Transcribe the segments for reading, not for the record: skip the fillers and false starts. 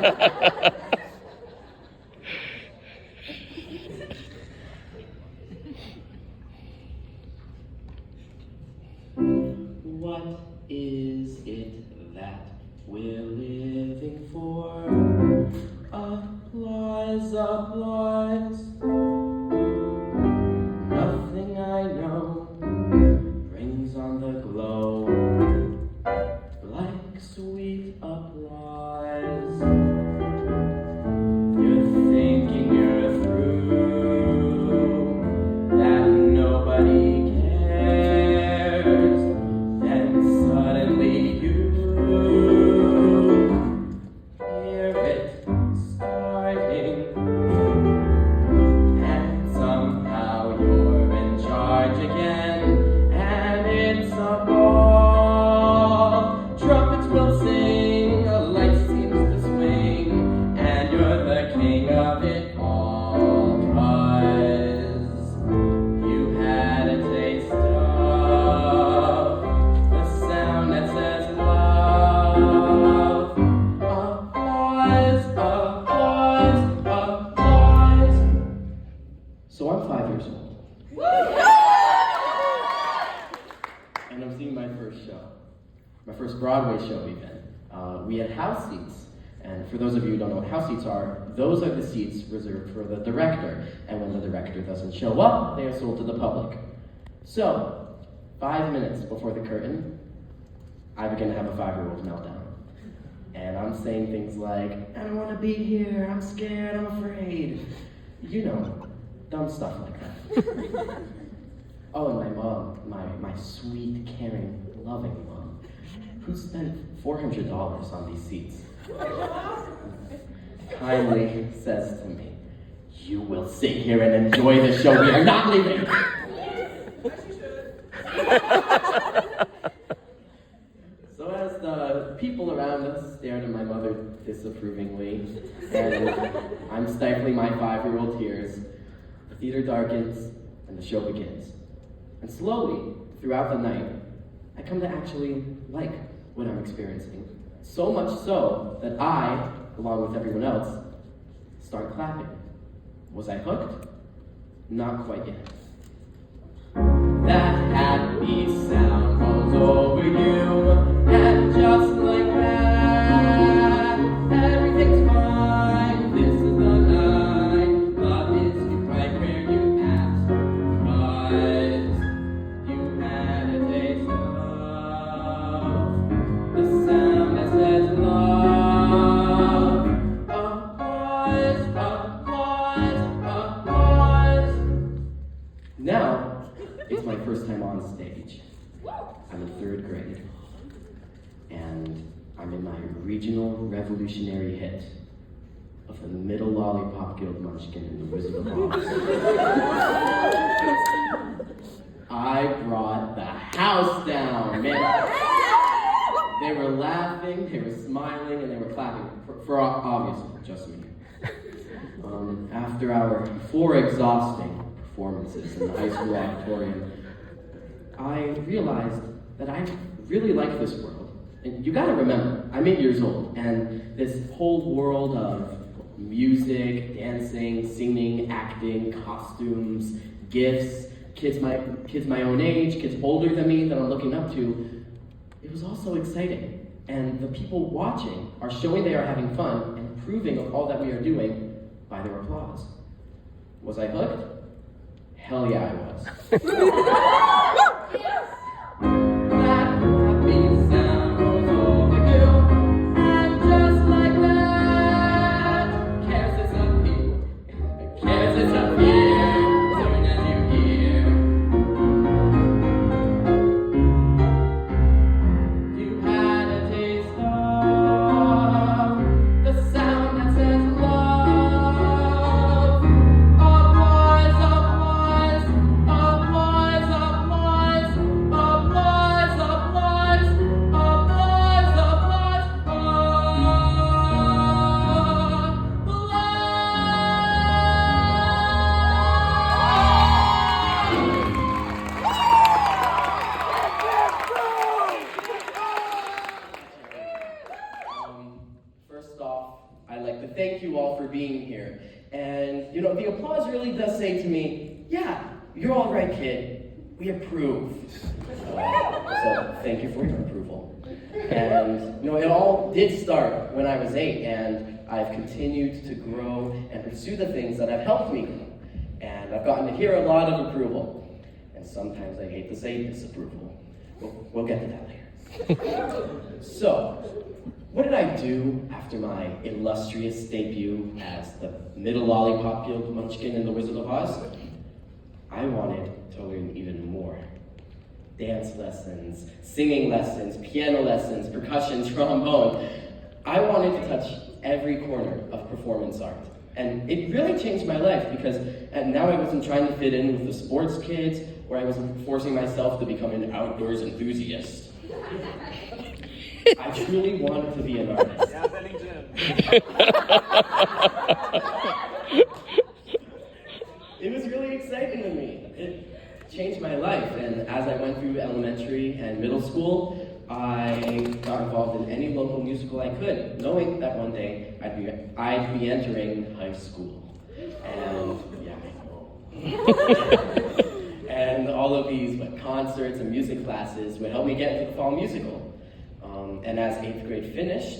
What is it that we're living for? Applause, applause. Nothing I know brings on the glow like sweet applause. You're thinking you're through, that nobody cares, then suddenly you hear it starting, and somehow you're in charge again, and it's a ball. Trumpets will sing, a light seems to swing, and you're the king of it all, 'cause you had a taste of the sound that says love. Applause, applause, applause. So I'm 5 years old. And I'm seeing my first show. My first Broadway show even. We had house seats. And for those of you who don't know what house seats are, those are the seats reserved for the director. And when the director doesn't show up, they are sold to the public. So, 5 minutes before the curtain, I begin to have a 5-year-old meltdown. And I'm saying things like, I don't want to be here, I'm scared, I'm afraid. You know, dumb stuff like that. Oh, and my mom, my sweet, caring, loving mom, who spent $400 on these seats, kindly says to me, you will sit here and enjoy the show, we are not leaving. So as the people around us stared at my mother disapprovingly, and I'm stifling my 5-year-old tears, the theater darkens and the show begins. And slowly, throughout the night, I come to actually like what I'm experiencing. So much so that I, along with everyone else, start clapping. Was I hooked? Not quite yet. That happy sound goes over you, and just like that, everything's fine. This is the night. Love is you right where you at, 'cause you had a taste of the sound that says love. Applause, applause, applause. Now, it's my first time on stage. I'm in 3rd grade, and I'm in my regional revolutionary hit of the Middle Lollipop Guild Munchkin and the Wizard of Oz. I brought the house down, man. They were laughing, they were smiling, and they were clapping, for obviously, just me. After our 4 exhausting performances in the high school auditorium, I realized that I really like this world. And you gotta remember, I'm 8 years old, and this whole world of music, dancing, singing, acting, costumes, gifts, kids my own age, kids older than me that I'm looking up to, it was all so exciting. And the people watching are showing they are having fun and approving of all that we are doing by their applause. Was I hooked? Hell yeah, I was. That happy sound goes over you, and just like that, cares disappear. Cares disappear, soon as you hear. You had a taste of the sound that says love. Applause, applause, applause, applause. thank you all for being here. And, the applause really does say to me, yeah, you're all right, kid. We approve. So thank you for your approval. And, it all did start when I was 8, and I've continued to grow and pursue the things that have helped me grow. And I've gotten to hear a lot of approval. And sometimes I hate to say disapproval. We'll get to that later. So, what did I do after my illustrious debut as the middle lollipop-peeled munchkin in The Wizard of Oz? I wanted to learn even more. Dance lessons, singing lessons, piano lessons, percussion, trombone. I wanted to touch every corner of performance art. And it really changed my life because now I wasn't trying to fit in with the sports kids, or I wasn't forcing myself to become an outdoors enthusiast. I truly wanted to be an artist. Yeah, Bennington. It was really exciting to me. It changed my life, and as I went through elementary and middle school, I got involved in any local musical I could, knowing that one day I'd be entering high school. And yeah, I know. And all of these concerts and music classes would help me get into the fall musical. And as 8th grade finished,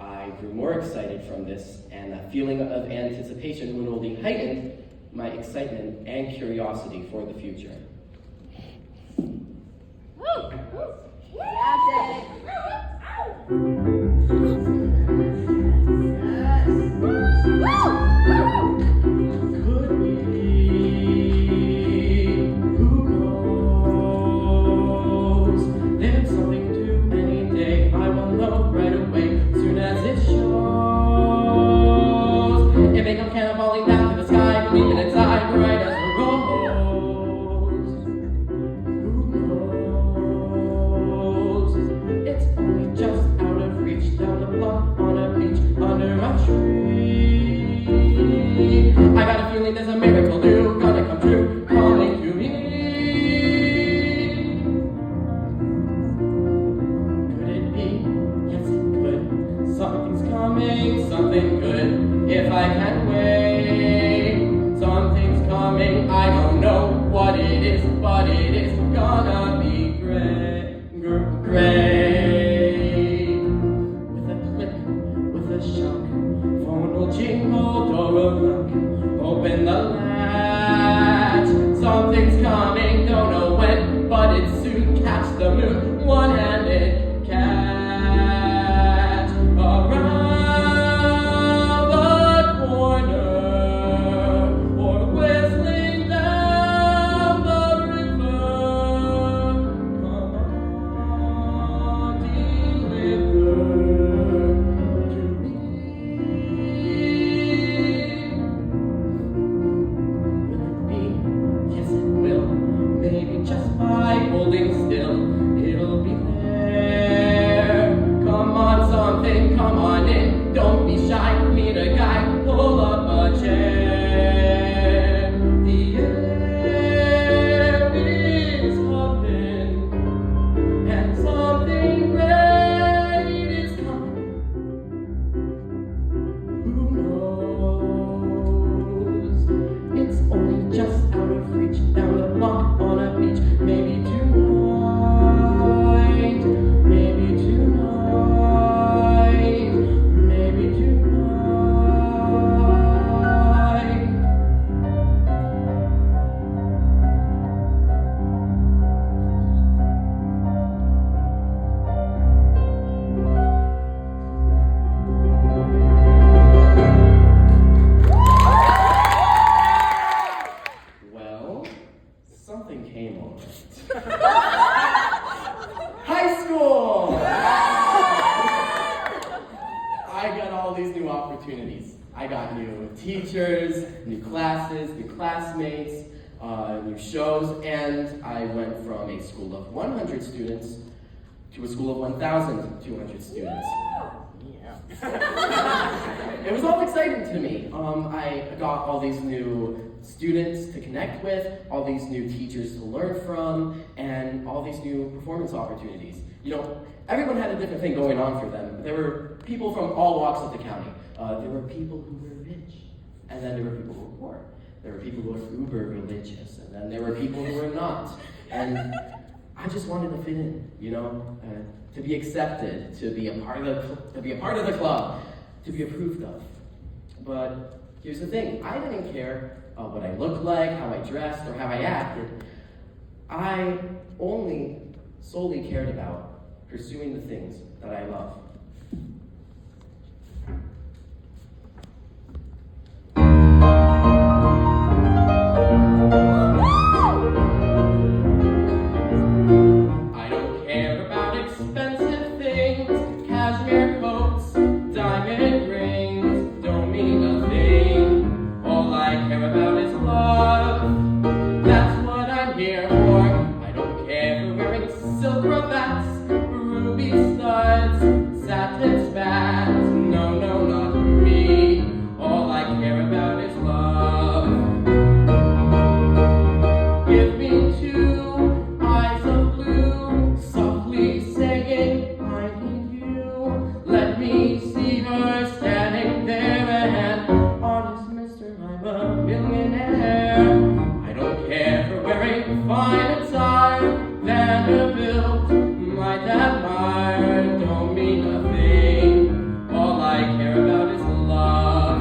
I grew more excited from this, and that feeling of anticipation would only heighten my excitement and curiosity for the future. There's a miracle new, gonna come true, calling to me. Could it be? Yes, it could. Something's coming, something good, if I can wait. Something's coming, I don't know what it is, but it is gonna be great. With a click, with a shock, phone will jingle, door will knock. Open the latch, something's coming, don't know when, but it's soon. Catch the moon, one-handed catch. Around the corner, or whistling down the river. Come on, deliver to me. Maybe just by holding still, it'll be there. Come on, something, come on in. Don't be shy, meet a guy, pull up a chair. The air is open, and something great is coming. Who knows? It's only just out of reach, down the block. Maybe tonight, maybe tonight, maybe tonight. Well, something came on. High school! I got all these new opportunities. I got new teachers, new classes, new classmates, new shows, and I went from a school of 100 students to a school of 1,200 students. It was all exciting to me. I got all these new students to connect with, all these new teachers to learn from, and all these new performance opportunities. You know, everyone had a different thing going on for them. There were people from all walks of the county. There were people who were rich, and then there were people who were poor. There were people who were uber religious, and then there were people who were not. And I just wanted to fit in, you know, to be accepted, to be a part of the club, to be approved of. But here's the thing: I didn't care what I looked like, how I dressed, or how I acted. I only solely cared about pursuing the things that I love. I don't care about expensive things, cashmere coats, diamond rings, don't mean a thing. All I care about is love, that's what I'm here for. I don't care for wearing silk cravats, ruby studs, satin spats, no, no, not me. All I care about is love. Give me two eyes of blue, softly saying, I need you. Let me see her standing there, and honest mister, I'm a millionaire. I don't care for wearing fine attire, Vanderbilt, my dad admire, don't mean a thing. All I care about is love.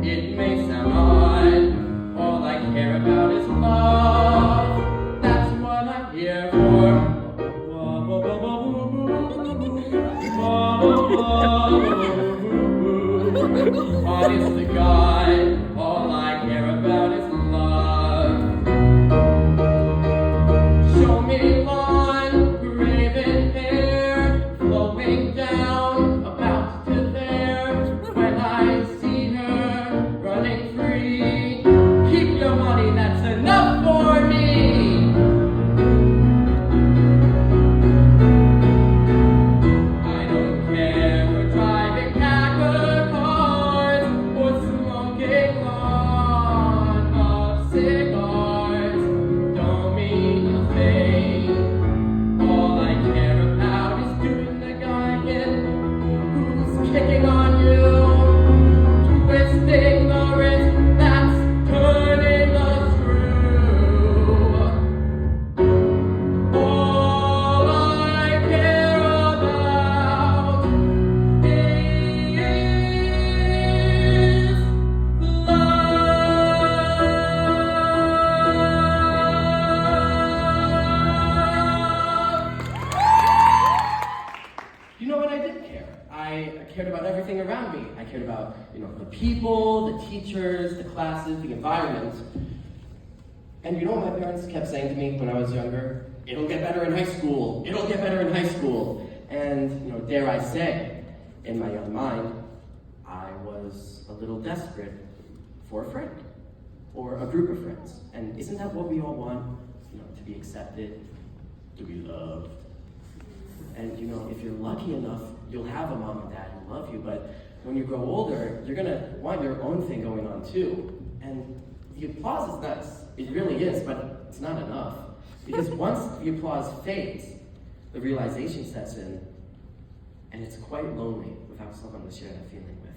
It may sound odd, all I care about is love. That's what I'm here for. Honest to God, all I care about is love. Show me lawn, raven hair, flowing down, about to there. When I see her running free, keep your money, that's enough for me. I don't care for driving Packard cars or smoking lawn of cigars, don't mean a thing. All I care about is doing the guy in who's kicking on you, twisting the wrist that's turning the screw. All I care about is love. You know what? I didn't care. I cared about everything around me. I cared about, you know, the people, the teachers, the classes, the environment. And you know what my parents kept saying to me when I was younger? It'll get better in high school. It'll get better in high school. And, you know, dare I say, in my young mind, I was a little desperate for a friend or a group of friends. And isn't that what we all want? You know, to be accepted, to be loved. And you know, if you're lucky enough, you'll have a mom and dad who love you, but when you grow older, you're gonna want your own thing going on too. And the applause is nice, it really is, but it's not enough. Because once the applause fades, the realization sets in, and it's quite lonely without someone to share that feeling with.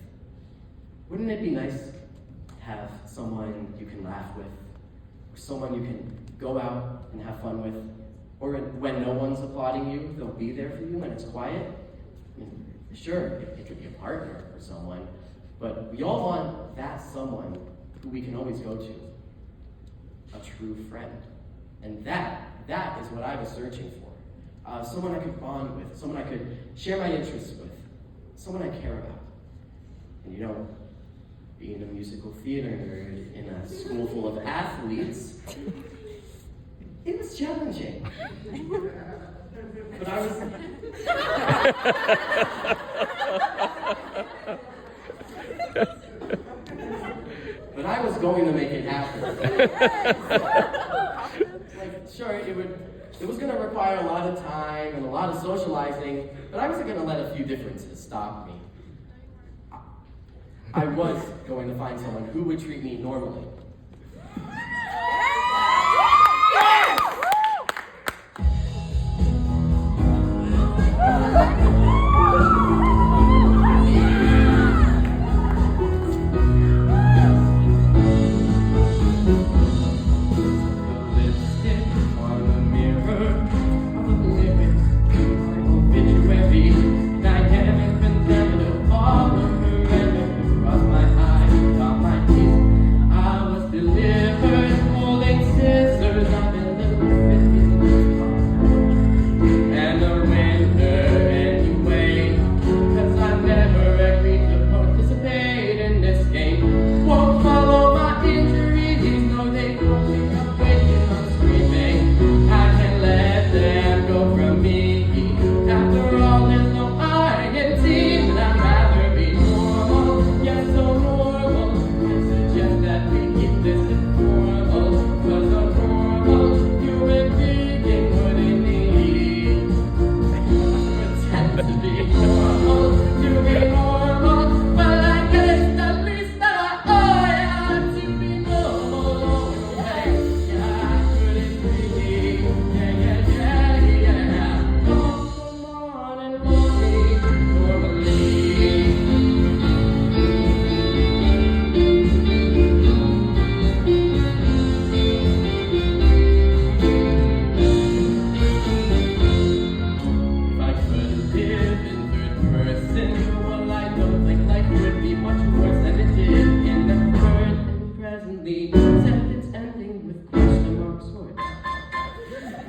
Wouldn't it be nice to have someone you can laugh with, or someone you can go out and have fun with, or when no one's applauding you, they'll be there for you when it's quiet? I mean, sure, it could be a partner or someone, but we all want that someone who we can always go to, a true friend. And that is what I was searching for. Someone I could bond with, someone I could share my interests with, someone I care about. And you know, being a musical theater nerd in a school full of athletes, it was challenging. But I was... but I was going to make it happen. Like, sure, it was going to require a lot of time and a lot of socializing, but I wasn't going to let a few differences stop me. I was going to find someone who would treat me normally.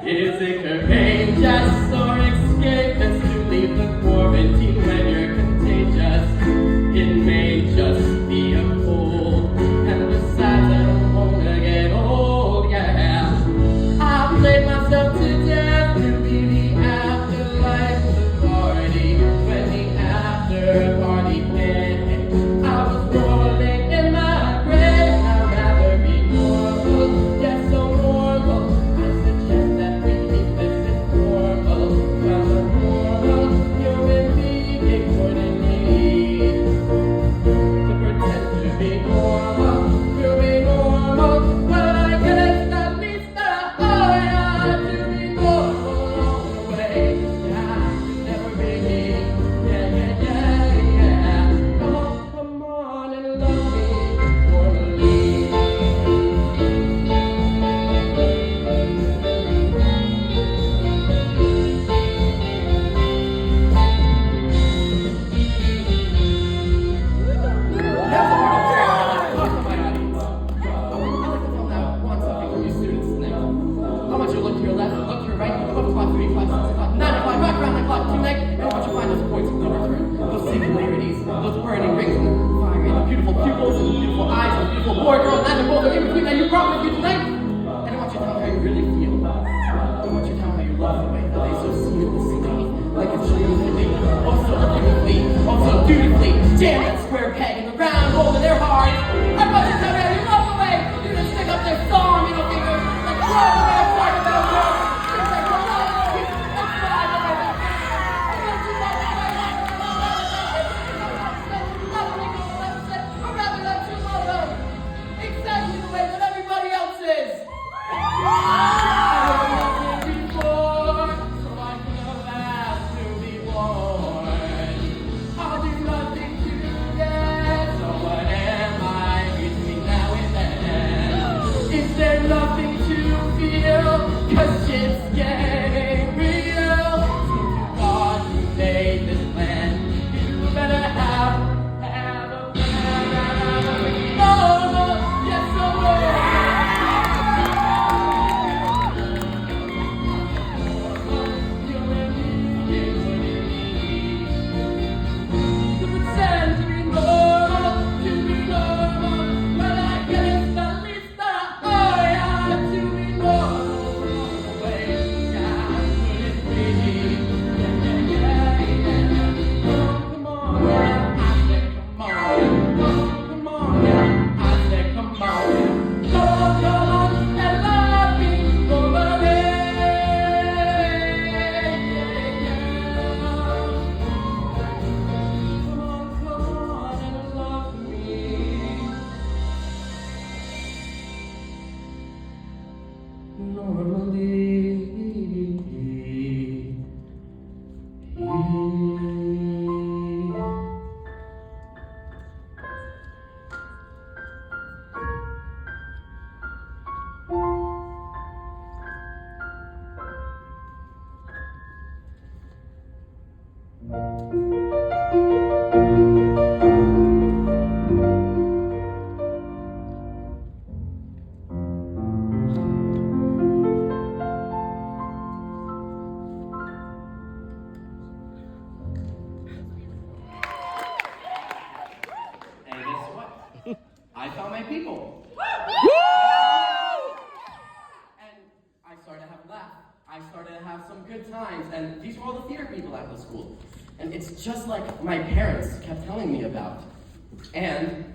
Is it courageous or escapist to leave the quarantine when you're contagious? It may just be a cold, and besides I don't wanna get old, yeah. I played myself to death to be the afterlife of the party. When the after party ended, I was rolling in my grave. I'd rather be normal, yes, so normal. I suggest that we keep this informal. Well, a normal human being wouldn't need to pretend to be normal, to be normal. But I guess at least that I ought to be normal all the way. Yeah, I should never be me. Yeah. Come on and love me normally. I want you to look to your left, look to your right, 12 o'clock, 3 o'clock, 6 o'clock, 9 o'clock, right around the clock, tonight, and I want you to find those points of no return, those singularities, those burning rings in the fire, and the beautiful pupils, and the beautiful eyes, and the beautiful boy, girl, and the both are in between that you brought with you tonight. And I want you to tell me how you really feel. I want you to tell me how you love the way that they so seamlessly, like a smoothly, oh so beautifully, oh so dutifully, jam that square peg in the round hole in their heart. I want you to tell me how you love the way you just stick up their song, middle finger, like love the way I fight about her. It's like we're not people, that's what I love. I want you to love the way I love them. I'd rather let you love them exactly the way that everybody else is. I've nothing before, so I can last to be born. I'll do nothing to get, so what am I my people. And I started to have a laugh. I started to have some good times, and these were all the theater people at the school. And it's just like my parents kept telling me about. And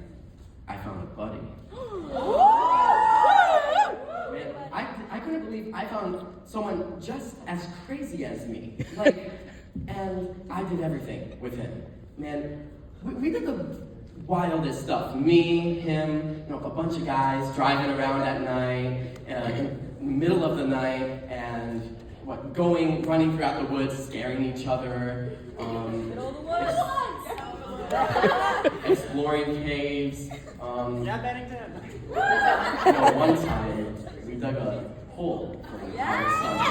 I found a buddy. Man, I couldn't believe I found someone just as crazy as me. And I did everything with him. Man, we did the wildest stuff. Me, him, a bunch of guys driving around at night, in the middle of the night, and running throughout the woods, scaring each other. Exploring caves. One time we dug a hole for an entire summer.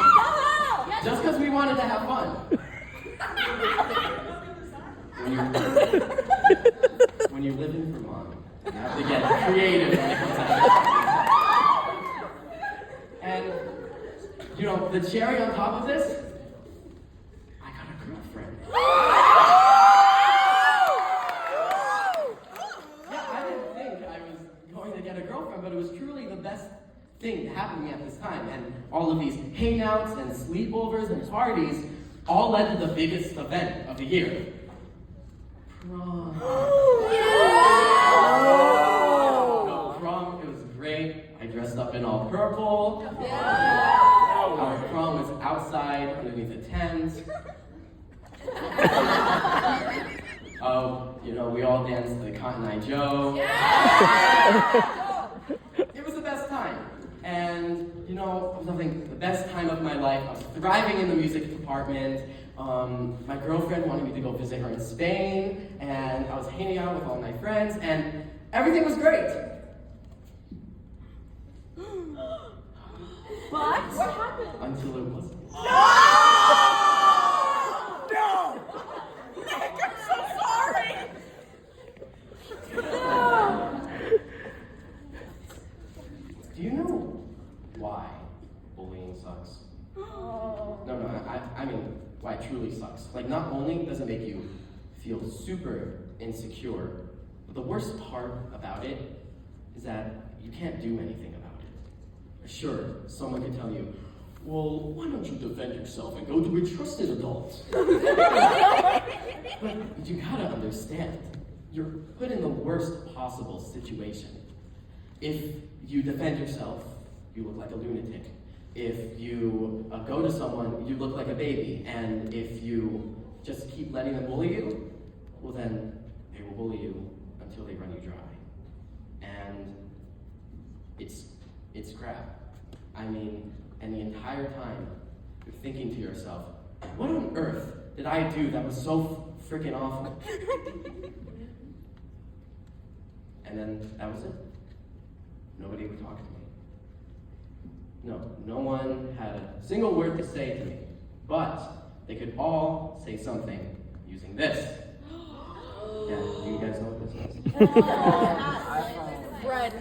Just because we wanted to have fun. When you live in Vermont, you have to get creative when it comes out. And the cherry on top of this, I got a girlfriend. Yeah, I didn't think I was going to get a girlfriend, but it was truly the best thing to happen to me at this time. And all of these hangouts and sleepovers and parties all led to the biggest event of the year. Prom. Prom, it was great. I dressed up in all purple. Our prom was outside underneath a tent. We all danced the Cotton Eye Joe. It was the best time. And, I was having the best time of my life. I was thriving in the music department. My girlfriend wanted me to go visit her in Spain, and I was hanging out with all my friends, and everything was great. What happened? Until it wasn't. No! Nick, I'm so sorry! Do you know why bullying sucks? No, I mean, why it truly sucks. Not only does it make you feel super insecure, but the worst part about it is that you can't do anything about it. Sure, someone could tell you, well, why don't you defend yourself and go to a trusted adult? But you gotta understand, you're put in the worst possible situation. If you defend yourself, you look like a lunatic. If you go to someone, you look like a baby. And if you just keep letting them bully you, well then they will bully you until they run you dry. And it's crap. And the entire time you're thinking to yourself, what on earth did I do that was so freaking awful? And then that was it. Nobody would talk to me. No one had a single word to say to me, but they could all say something using this. Yeah, do you guys know what this is? Bread.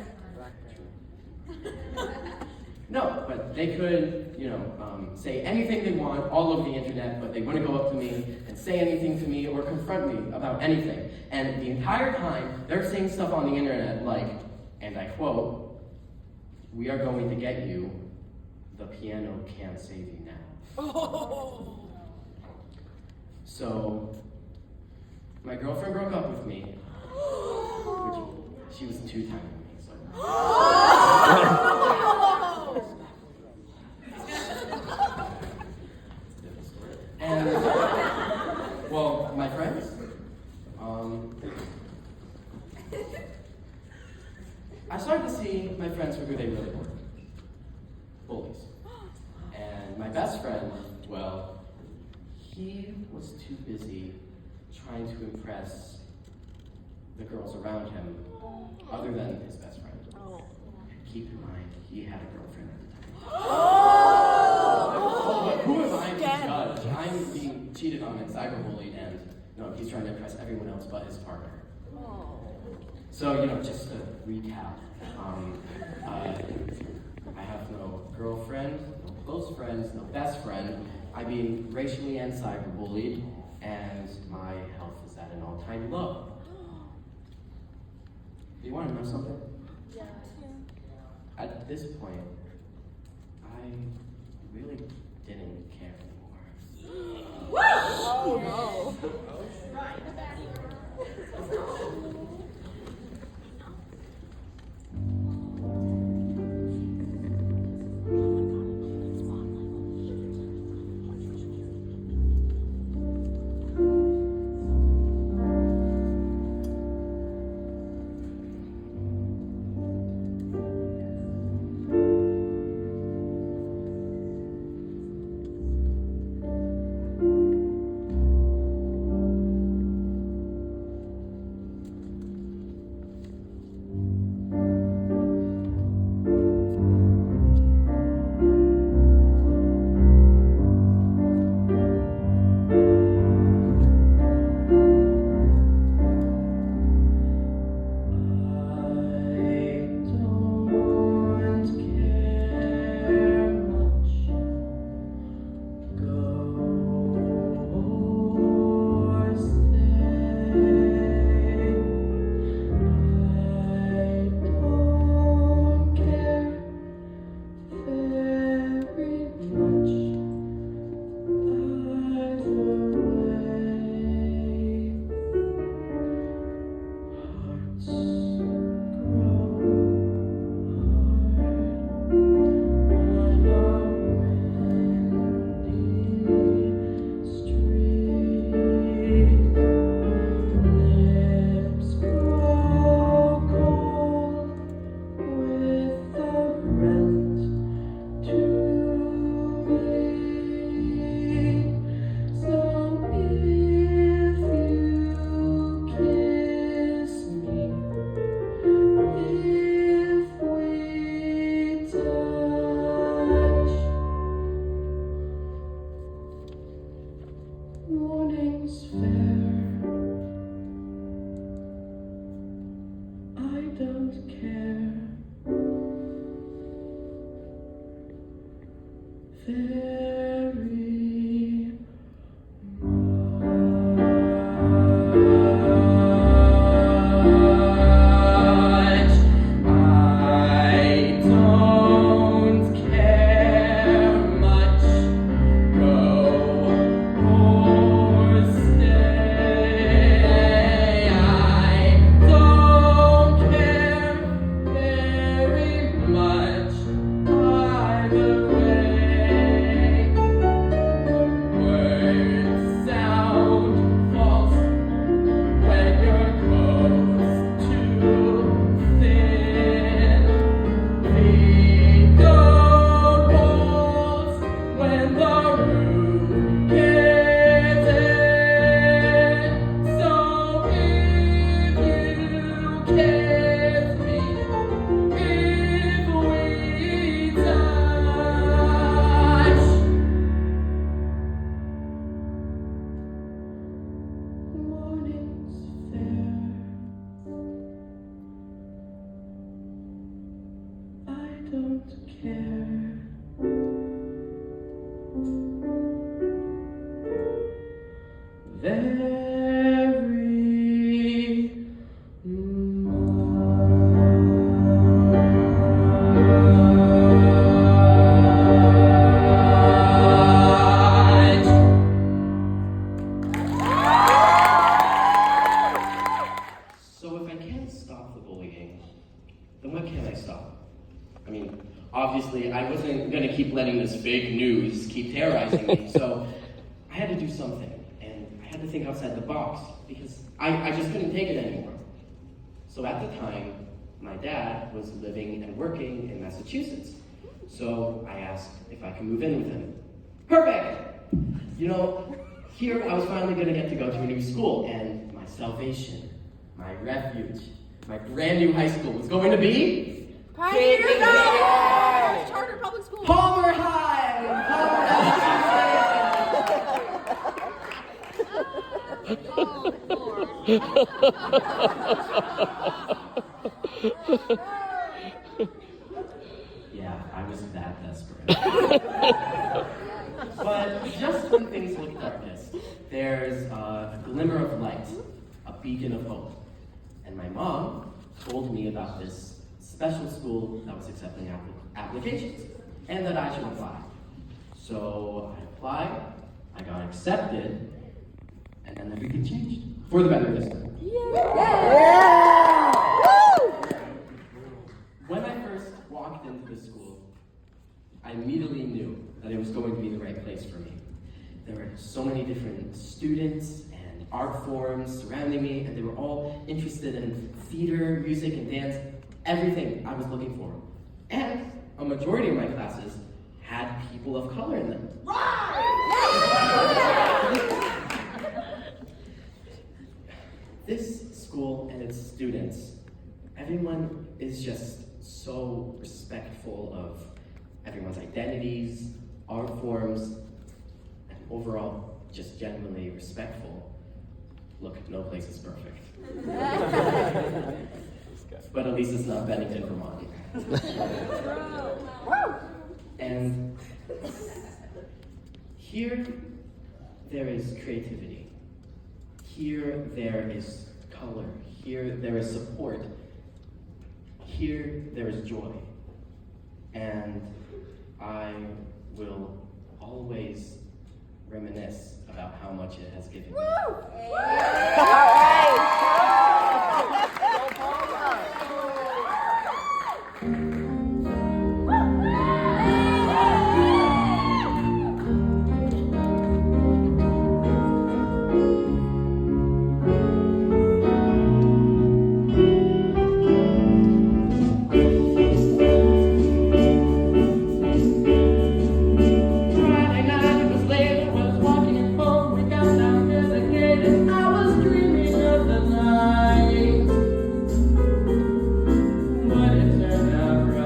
No, but they could, say anything they want all over the internet, but they wouldn't go up to me and say anything to me or confront me about anything. And the entire time, they're saying stuff on the internet like, and I quote, "We are going to get you. The piano can't save you now." So, my girlfriend broke up with me, which she was 2 times with me, so. And, well, my friends, I started to see my friends for who they really were. Bullies. And my best friend, well, he was too busy trying to impress the girls around him, other than his best friend. Keep in mind, he had a girlfriend at the time. But who am I to judge? I'm being cheated on and cyberbullied, and he's trying to impress everyone else but his partner. So, just to recap, I have no girlfriend, no close friends, no best friend. I'm being racially and cyberbullied, and my health is at an all-time low. Do you want to know something? At this point, I really didn't care anymore. Oh no. Morning's fair. I don't care. Very much. I don't care much. Go or stay. I don't care very much either way. Words sound false when your coat's too thin. Feet don't waltz when the roof gives in. So if you kiss me, if we touch. Morning's fair. I don't care. Very much. So if I can't stop the bullying, then what can I stop? I mean, obviously, I wasn't going to keep letting this fake news keep terrorizing me, so I had to do something, and I had to think outside the box, because I just couldn't take it anymore. So at the time, my dad was living and working in Massachusetts, so I asked if I could move in with him. Perfect! You know, here I was finally going to get to go to a new school, and my salvation, my refuge, my brand new high school was going to be Pioneer Valley! Charter public school. Palmer High! Yeah, I was that desperate. But just when things look darkest, there's a glimmer of light, a beacon of hope. And my mom told me about this special school that was accepting applications, and that I should apply. So I applied, I got accepted, and then everything changed. For the better this time. When I first walked into the school, I immediately knew that it was going to be the right place for me. There were so many different students and art forms surrounding me, and they were all interested in theater, music, and dance, everything I was looking for. And a majority of my classes had people of color in them. This school and its students, everyone is just so respectful of everyone's identities, art forms, and overall just genuinely respectful. Look, no place is perfect. But at least it's not Bennington, Vermont. And here there is creativity. Here there is color. Here there is support. Here there is joy. And I will always reminisce about how much it has given me. But it turned out right.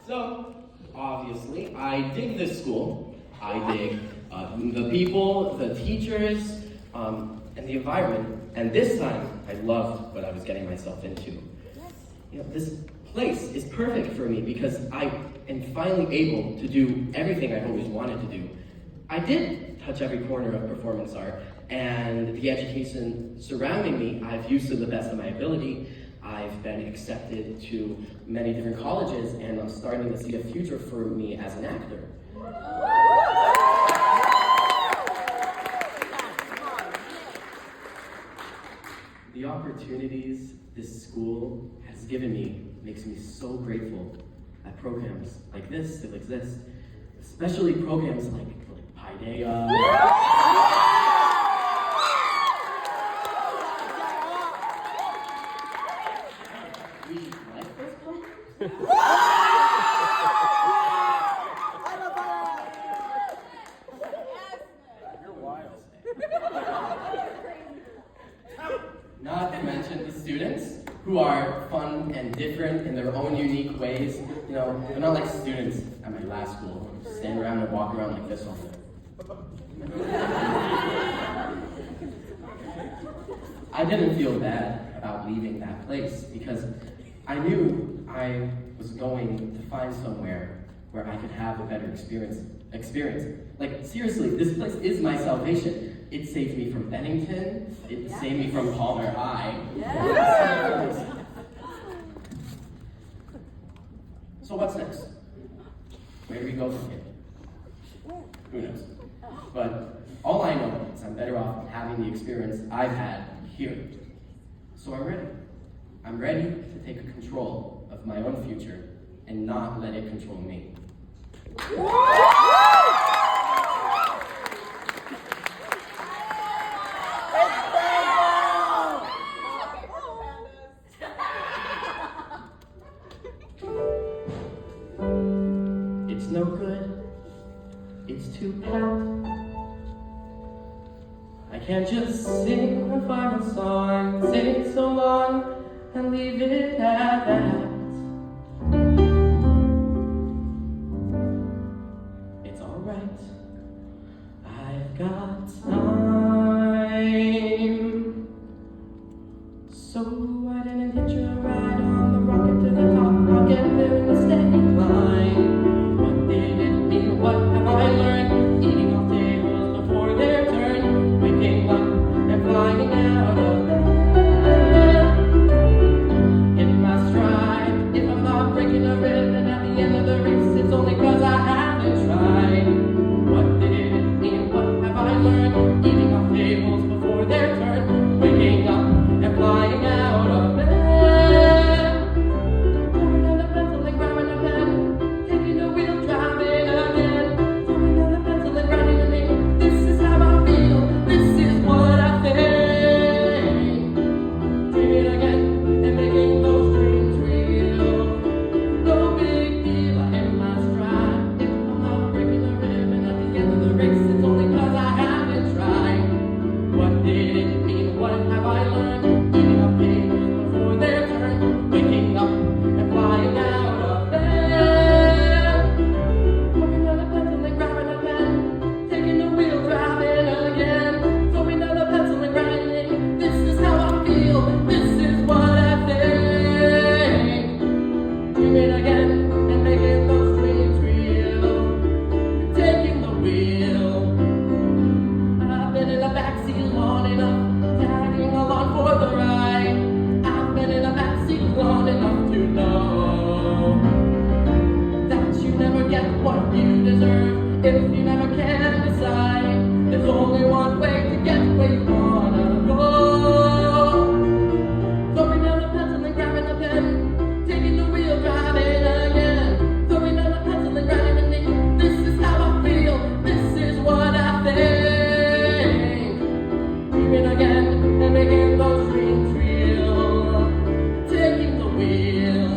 So, obviously, I dig this school. I dig the people, the teachers, and the environment. And this time, I loved what I was getting myself into. You know, this place is perfect for me because I am finally able to do everything I've always wanted to do. I did touch every corner of performance art, and the education surrounding me, I've used to the best of my ability. I've been accepted to many different colleges, and I'm starting to see a future for me as an actor. The opportunities this school has given me makes me so grateful that programs like this still exist, especially programs like PVPA. We like those programs? You're wild. Not to mention the students, who are fun and different in their own unique ways. You know, they're not like students at my last school, who stand around and walk around like this all day. I didn't feel bad about leaving that place because I knew I was going to find somewhere where I could have a better experience. Like, seriously, this place is my salvation. It saved me from Bennington. It saved me from Palmer High. Yes. So what's next? Where do we go from here? Who knows? But all I know is I'm better off having the experience I've had here. So I'm ready. I'm ready to take control of my own future and not let it control me. It's no good. It's too packed. I can't just sing the final song, sing so long, and leave it at that. It's alright, I've got time. So I didn't hitch a ride on the rocket to the top, rocket there in the steady climb. What did it mean? What have I learned? Eating off tables before their turn, waking up and flying out of bed. In my stride, if I'm not breaking a rhythm at the end of the race, it's only 'cause I haven't tried. What did it mean? What have I learned? Eating off tables before their turn, waking up and flying out of bed. Pouring on the pencil and grabbing a pen, taking the wheel, driving again. Pouring on the pencil and writing the name. This is how I feel. This is what I think. Dreaming again and making those dreams real. No big deal. I hit my stride. If I'm not breaking the ribbon at the end of the race, it's only 'cause I haven't tried. What did it mean? What have I learned? Eating up tables before their turn, waking up and flying out of bed. Pouring on the pencil and grabbing a pen, taking the wheel, driving again. Throwing on the pencil and writing. This is how I feel. This is what I think. Dreaming again and making those dreams real. Taking the wheel. I've been in the backseat long enough, tagging along for the ride. I've been in the backseat long enough to know that you never get what you deserve if you never can decide. There's only one way to get where you wanna go. Throwing down the pencil and grabbing a pen, taking the wheel, driving again. Throwing down the pencil and grabbing a name. This is how I feel. This is what I think. Dreaming again and making those dreams real. Taking the wheel.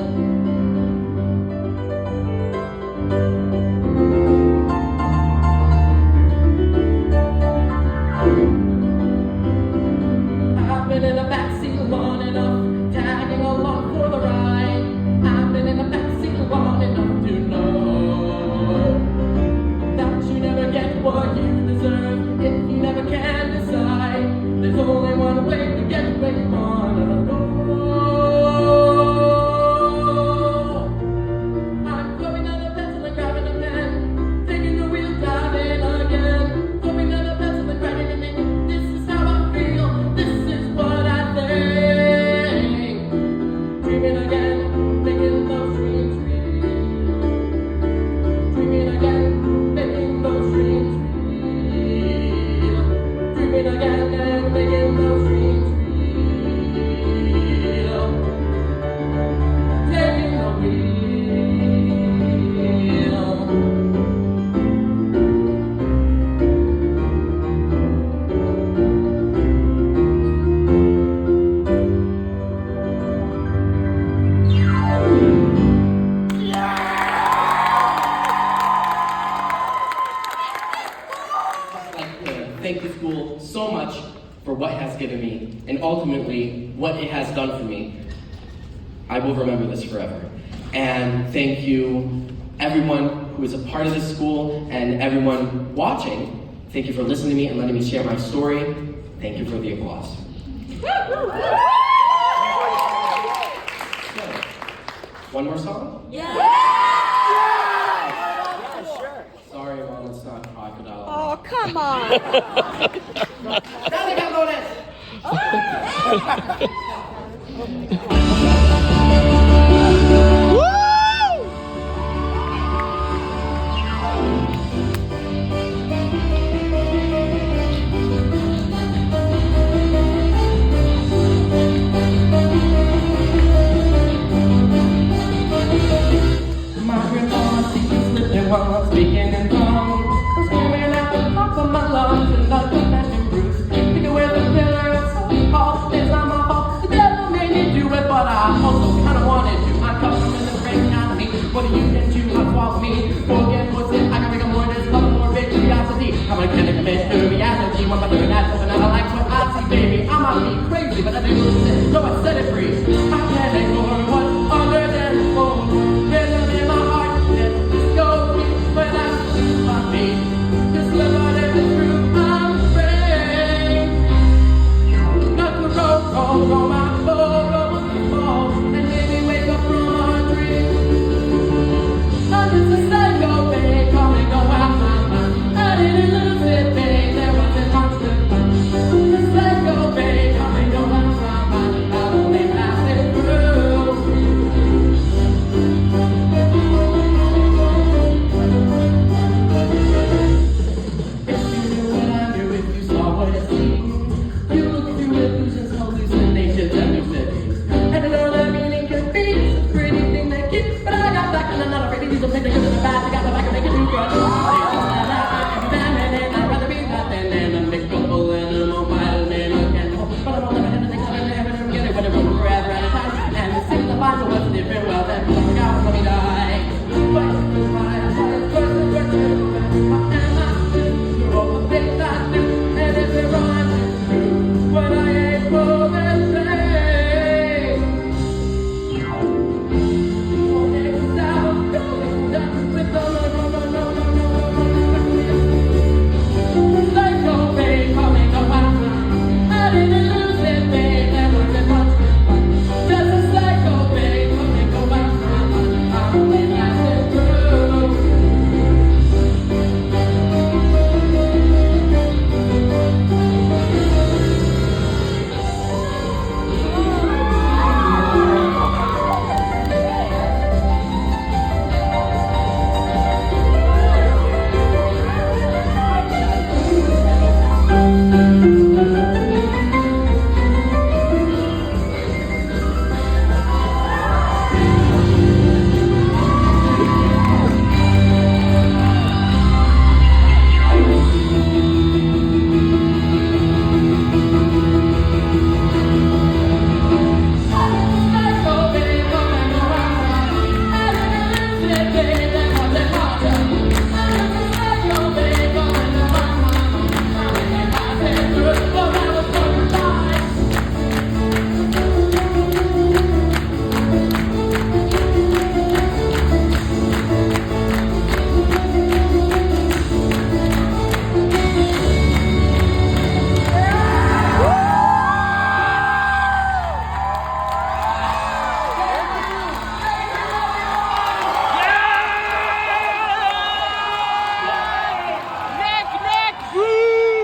for what it has given me, and ultimately what it has done for me. I will remember this forever. And thank you, everyone who is a part of this school, and everyone watching. Thank you for listening to me and letting me share my story. Thank you for the applause. So, one more song? Yeah. Sorry, Mom, it's not crocodile. Oh, come on. Dale, cabrones! While I'm speaking in tongues, I'm screaming at the top of my lungs and not the fashion Bruce. Think away the pillar of so-called, it's not my fault. The devil made me do it, but I also kind of wanted to. I'm coming in the brain out of me. What do you can do? I swallow me. Forget what's it. I can make a more this love, more big curiosity. I'm gonna get a commit to reality. One by the natural, and I like what I see, baby. I might be crazy, but I didn't lose it. So I set it free. I can't ignore what's under that phone. Rhythm in my heart, let this go. When I lose my feet, just look on every through I'm afraid. Not to roll my boat over the fall, and maybe wake up from a dream. I'm just a psycho, babe, come and go out my mind. I didn't lose it, babe, there wasn't much to find. A psycho, babe, come and go out my mind. I'll only pass it through. But I got back and I'm not afraid to use them. Take the good and the bad, together.